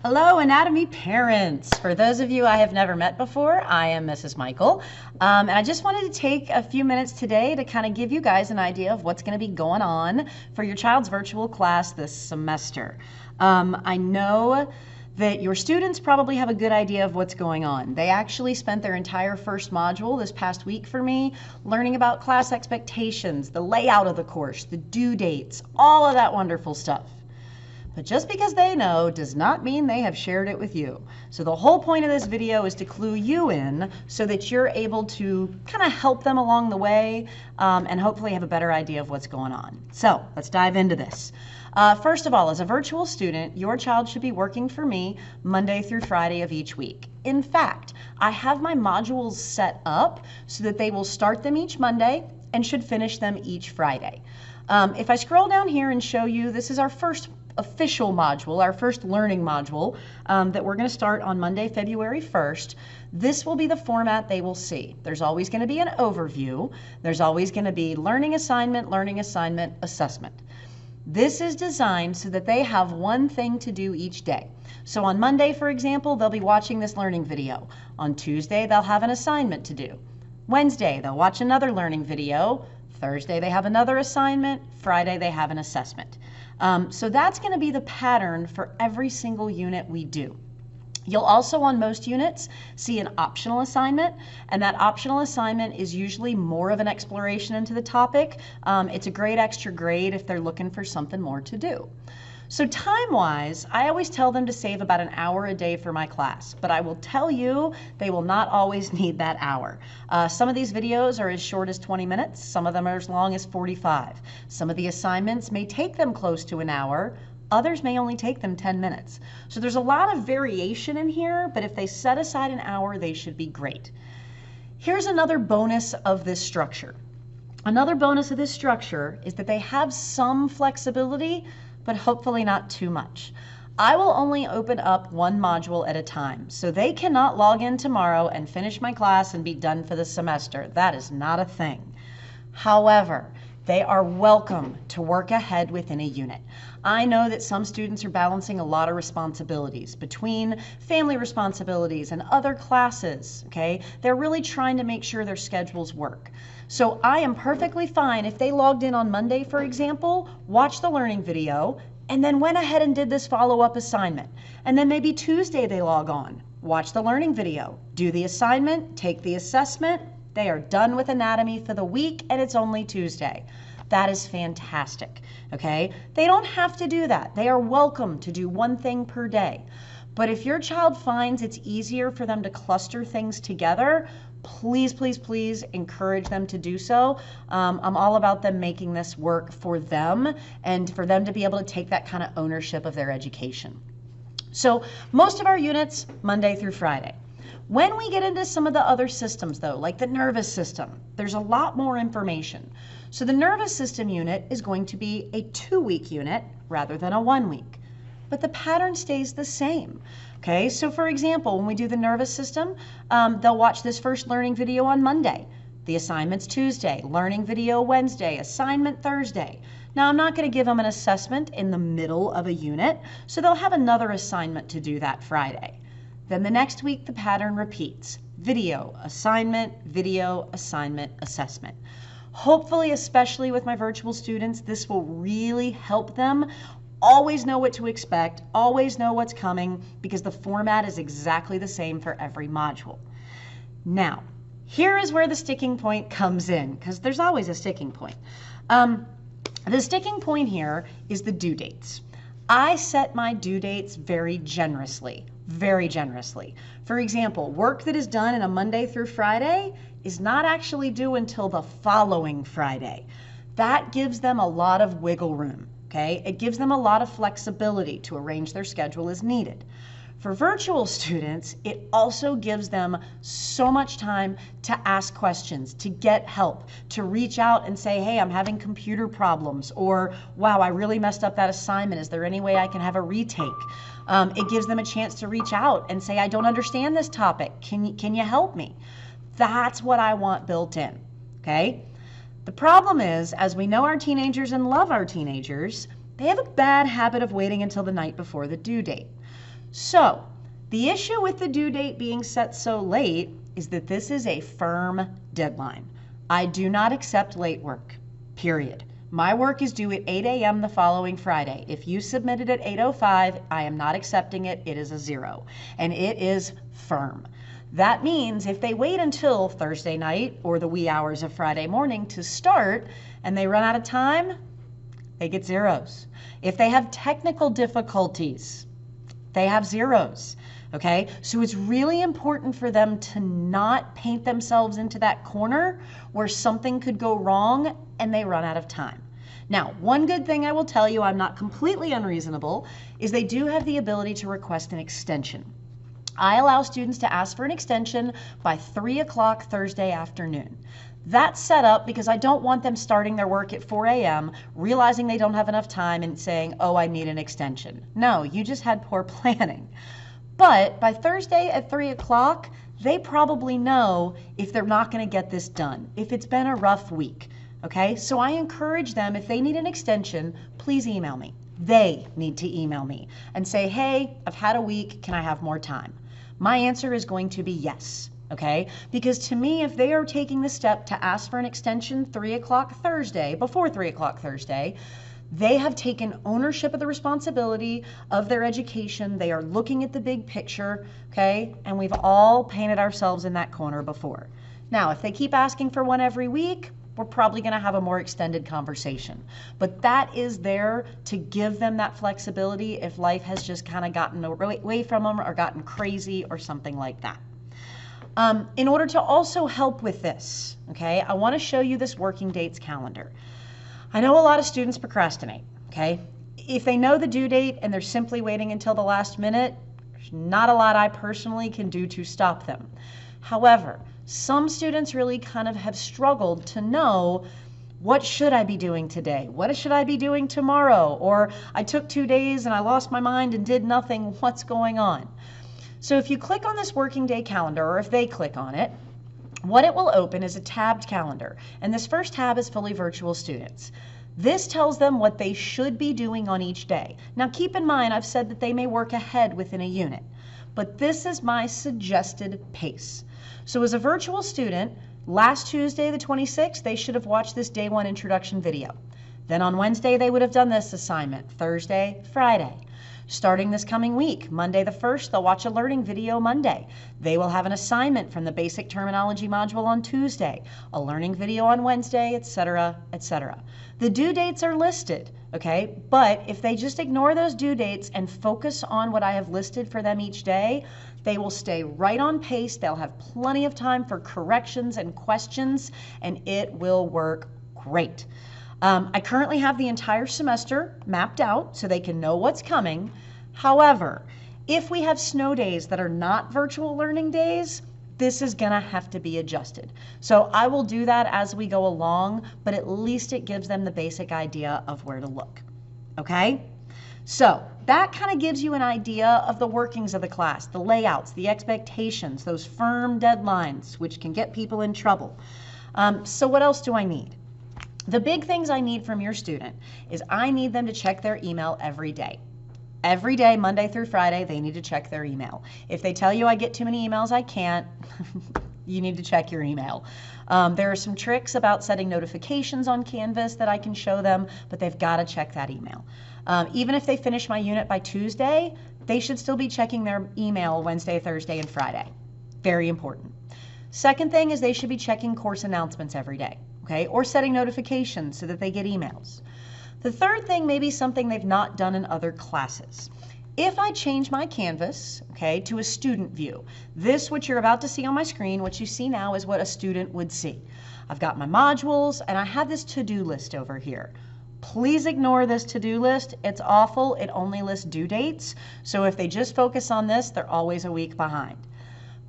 Hello, anatomy parents. For those of you I have never met before, I am Mrs. Michael. And I just wanted to take a few minutes today to kind of give you guys an idea of what's going to be going on for your child's virtual class this semester. I know that your students probably have a good idea of what's going on. They actually spent their entire first module this past week for me learning about class expectations, the layout of the course, the due dates, all of that wonderful stuff. But just because they know does not mean they have shared it with you. So the whole point of this video is to clue you in so that you're able to kind of help them along the way and hopefully have a better idea of what's going on. So let's dive into this. First of all, as a virtual student, your child should be working for me Monday through Friday of each week. In fact, I have my modules set up so that they will start them each Monday and should finish them each Friday. If I scroll down here and show you, this is our first official module, our first learning module that we're going to start on Monday, February 1st. This will be the format they will see. There's always going to be an overview. There's always going to be learning assignment, assessment. This is designed so that they have one thing to do each day. So on Monday, for example, they'll be watching this learning video. On Tuesday, they'll have an assignment to do. Wednesday, they'll watch another learning video. Thursday, they have another assignment. Friday, they have an assessment. So that's going to be the pattern for every single unit we do. You'll also, on most units, see an optional assignment, and that optional assignment is usually more of an exploration into the topic. It's a great extra grade if they're looking for something more to do. So time-wise, I always tell them to save about an hour a day for my class, but I will tell you they will not always need that hour. Some of these videos are as short as 20 minutes, some of them are as long as 45. Some of the assignments may take them close to an hour, others may only take them 10 minutes. So there's a lot of variation in here, but if they set aside an hour, they should be great. Here's another bonus of this structure. Another bonus of this structure is that they have some flexibility, but hopefully not too much. I will only open up one module at a time, so they cannot log in tomorrow and finish my class and be done for the semester. That is not a thing. However, they are welcome to work ahead within a unit. I know that some students are balancing a lot of responsibilities between family responsibilities and other classes, okay? They're really trying to make sure their schedules work. So I am perfectly fine if they logged in on Monday, for example, watched the learning video, and then went ahead and did this follow-up assignment. And then maybe Tuesday they log on, watch the learning video, do the assignment, take the assessment. They are done with anatomy for the week, and it's only Tuesday. That is fantastic, okay? They don't have to do that. They are welcome to do one thing per day. But if your child finds it's easier for them to cluster things together, please, please, please encourage them to do so. I'm all about them making this work for them and for them to be able to take that kind of ownership of their education. So most of our units, Monday through Friday. When we get into some of the other systems though, like the nervous system, there's a lot more information. So the nervous system unit is going to be a 2-week unit rather than a 1-week. But the pattern stays the same. Okay, so for example, when we do the nervous system, they'll watch this first learning video on Monday. The assignment's Tuesday, learning video Wednesday, assignment Thursday. Now I'm not going to give them an assessment in the middle of a unit, so they'll have another assignment to do that Friday. Then the next week the pattern repeats. Video, assignment, assessment. Hopefully, especially with my virtual students, this will really help them always know what to expect, always know what's coming, because the format is exactly the same for every module. Now, here is where the sticking point comes in, because there's always a sticking point. The sticking point here is the due dates. I set my due dates very generously. For example, work that is done in a Monday through Friday is not actually due until the following Friday. That gives them a lot of wiggle room. Okay, it gives them a lot of flexibility to arrange their schedule as needed. For virtual students, it also gives them so much time to ask questions, to get help, to reach out and say, hey, I'm having computer problems, or wow, I really messed up that assignment. Is there any way I can have a retake? It gives them a chance to reach out and say, I don't understand this topic. Can you help me? That's what I want built in, okay? The problem is, as we know our teenagers and love our teenagers, they have a bad habit of waiting until the night before the due date. So the issue with the due date being set so late is that this is a firm deadline. I do not accept late work, period. My work is due at 8 a.m. the following Friday. If you submitted at 8:05, I am not accepting it. It is a 0, and it is firm. That means if they wait until Thursday night or the wee hours of Friday morning to start and they run out of time, they get 0s. If they have technical difficulties, they have 0s. Okay, so it's really important for them to not paint themselves into that corner where something could go wrong and they run out of time. Now, one good thing I will tell you, I'm not completely unreasonable, is they do have the ability to request an extension. I allow students to ask for an extension by 3 o'clock Thursday afternoon. That's set up because I don't want them starting their work at 4 a.m., realizing they don't have enough time and saying, oh, I need an extension. No, you just had poor planning. But by Thursday at 3 o'clock, they probably know if they're not going to get this done, if it's been a rough week. Okay, so I encourage them, if they need an extension, please email me. They need to email me and say, hey, I've had a week, can I have more time? My answer is going to be yes. Okay, because to me, if they are taking the step to ask for an extension 3 o'clock Thursday, before 3 o'clock Thursday, they have taken ownership of the responsibility of their education. They are looking at the big picture, okay? And we've all painted ourselves in that corner before. Now, if they keep asking for one every week, we're probably going to have a more extended conversation. But that is there to give them that flexibility if life has just kind of gotten away from them or gotten crazy or something like that. In order to also help with this, okay, I want to show you this working dates calendar. I know a lot of students procrastinate, okay? If they know the due date and they're simply waiting until the last minute, there's not a lot I personally can do to stop them. However, some students really kind of have struggled to know, what should I be doing today? What should I be doing tomorrow? Or I took 2 days and I lost my mind and did nothing. What's going on? So if you click on this working day calendar, or if they click on it, what it will open is a tabbed calendar, and this first tab is fully virtual students. This tells them what they should be doing on each day. Now keep in mind, I've said that they may work ahead within a unit, but this is my suggested pace. So as a virtual student, last Tuesday the 26th, they should have watched this day 1 introduction video. Then on Wednesday, they would have done this assignment, Thursday, Friday. Starting this coming week, Monday the 1st, they'll watch a learning video Monday. They will have an assignment from the basic terminology module on Tuesday, a learning video on Wednesday, etc., etc. The due dates are listed, okay? But if they just ignore those due dates and focus on what I have listed for them each day, they will stay right on pace. They'll have plenty of time for corrections and questions, and it will work great. I currently have the entire semester mapped out so they can know what's coming. However, if we have snow days that are not virtual learning days, this is going to have to be adjusted. So I will do that as we go along, but at least it gives them the basic idea of where to look. Okay? So that kind of gives you an idea of the workings of the class, the layouts, the expectations, those firm deadlines, which can get people in trouble. So what else do I need? The big things I need from your student is I need them to check their email every day. Every day, Monday through Friday, they need to check their email. If they tell you I get too many emails, I can't, you need to check your email. There are some tricks about setting notifications on Canvas that I can show them, but they've got to check that email. Even if they finish my unit by Tuesday, they should still be checking their email Wednesday, Thursday, and Friday. Very important. Second thing is they should be checking course announcements every day. Okay, or setting notifications so that they get emails. The third thing may be something they've not done in other classes. If I change my Canvas, okay, to a student view, this, what you're about to see on my screen, what you see now is what a student would see. I've got my modules and I have this to-do list over here. Please ignore this to-do list. It's awful. It only lists due dates. So if they just focus on this, they're always a week behind.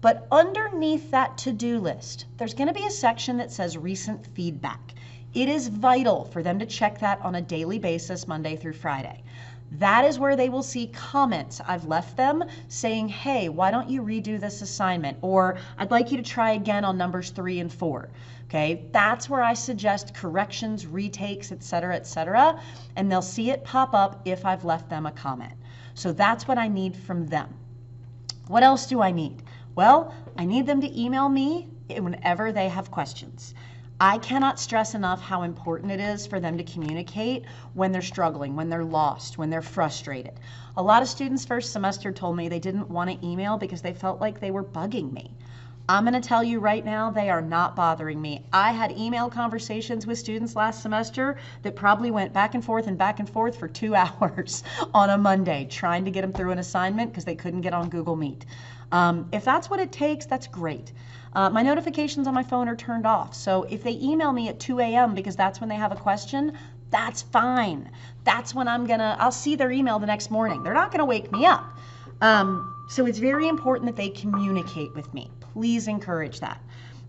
But underneath that to-do list, there's going to be a section that says recent feedback. It is vital for them to check that on a daily basis, Monday through Friday. That is where they will see comments I've left them saying, hey, why don't you redo this assignment? Or I'd like you to try again on numbers 3 and 4. Okay, that's where I suggest corrections, retakes, etc., and they'll see it pop up if I've left them a comment. So that's what I need from them. What else do I need? Well, I need them to email me whenever they have questions. I cannot stress enough how important it is for them to communicate when they're struggling, when they're lost, when they're frustrated. A lot of students first semester told me they didn't want to email because they felt like they were bugging me. I'm going to tell you right now, they are not bothering me. I had email conversations with students last semester that probably went back and forth for 2 hours on a Monday trying to get them through an assignment because they couldn't get on Google Meet. If that's what it takes, that's great. My notifications on my phone are turned off. So if they email me at 2 a.m. because that's when they have a question, that's fine. That's when I'll see their email the next morning. They're not gonna wake me up. So it's very important that they communicate with me. Please encourage that.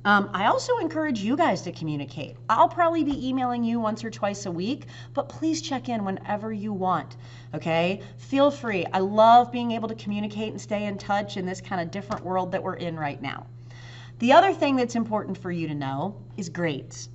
I also encourage you guys to communicate. I'll probably be emailing you once or twice a week, but please check in whenever you want, okay? Feel free. I love being able to communicate and stay in touch in this kind of different world that we're in right now. The other thing that's important for you to know is grades.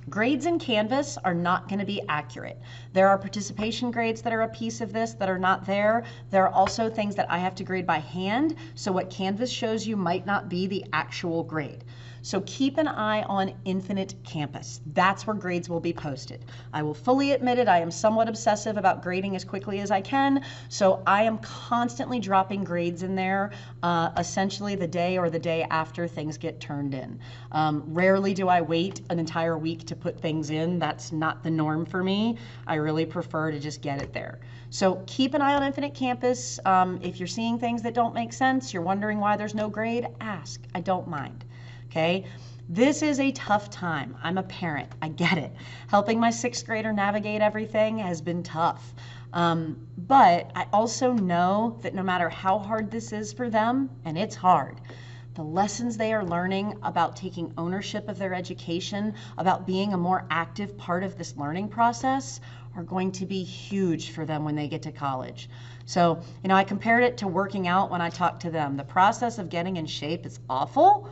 Grades in Canvas are not going to be accurate. There are participation grades that are a piece of this that are not there. There are also things that I have to grade by hand, so what Canvas shows you might not be the actual grade. So keep an eye on Infinite Campus. That's where grades will be posted. I will fully admit it, I am somewhat obsessive about grading as quickly as I can, so I am constantly dropping grades in there, essentially the day or the day after things get turned in. Rarely do I wait an entire week to put things in. That's not the norm for me. I really prefer to just get it there. So keep an eye on Infinite Campus. If you're seeing things that don't make sense, you're wondering why there's no grade, ask. I don't mind. Okay, this is a tough time. I'm a parent, I get it. Helping my 6th grader navigate everything has been tough. But I also know that no matter how hard this is for them, and it's hard, the lessons they are learning about taking ownership of their education, about being a more active part of this learning process, are going to be huge for them when they get to college. So, I compared it to working out when I talked to them. The process of getting in shape is awful,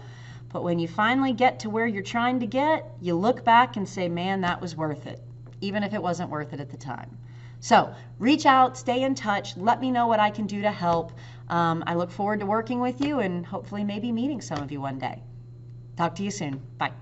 but when you finally get to where you're trying to get, you look back and say, man, that was worth it, even if it wasn't worth it at the time. So reach out, stay in touch, let me know what I can do to help. I look forward to working with you and hopefully maybe meeting some of you one day. Talk to you soon. Bye.